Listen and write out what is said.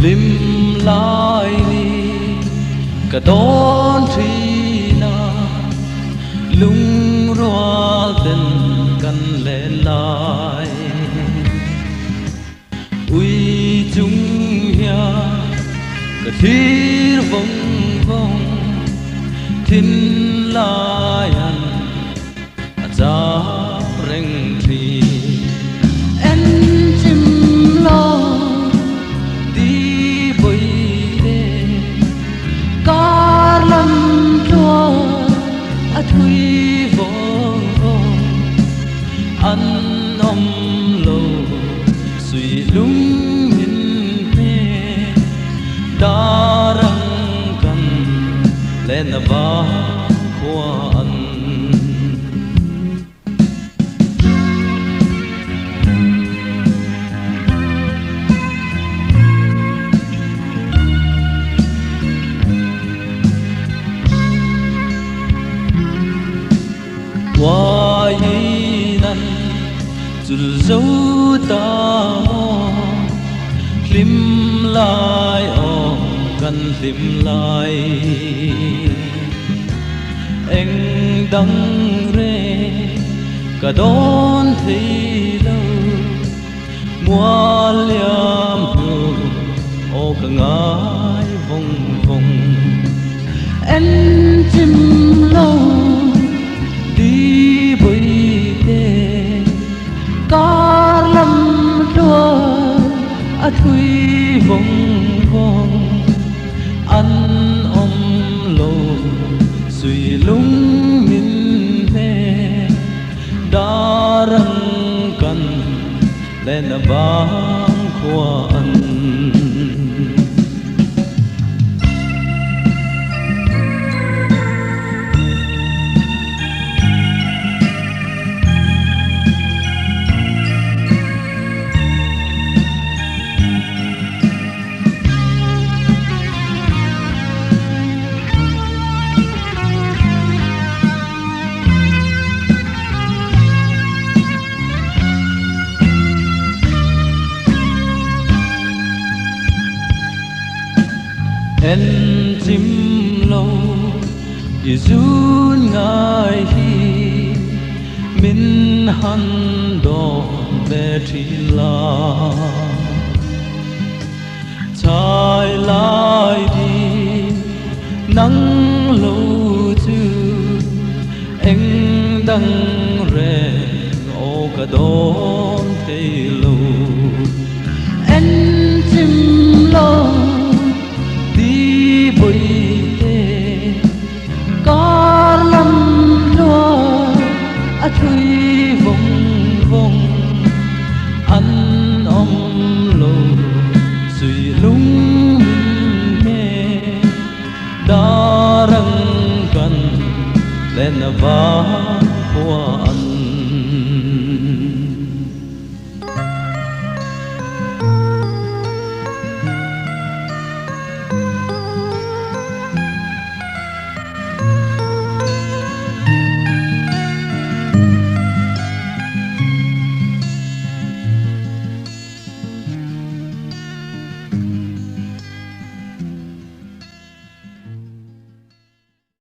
lim lai ni cả đón thi na lung roa tên căn lệ lai ui chung ya cả thi vong vong thiên lai an za reng thi en chim lo thui vong vong an om lo suy lung min me da rang kan lên ba khoa an qua yi nan chul zo ta mo lim lai o kan lim lai anh đắng re cả đón thấy lâu mua liam hư ô cả ngái vòng vòng anh chim lâu đi với đê cá lâm đua thui vòng vòng ăn om lô suy lung min về đã răng cần lên bang khoa ăn en chim lâu y run ngai hi min han do be thi la chai lai đi nắng lâu chu anh đăng re ô cả đón thấy lâu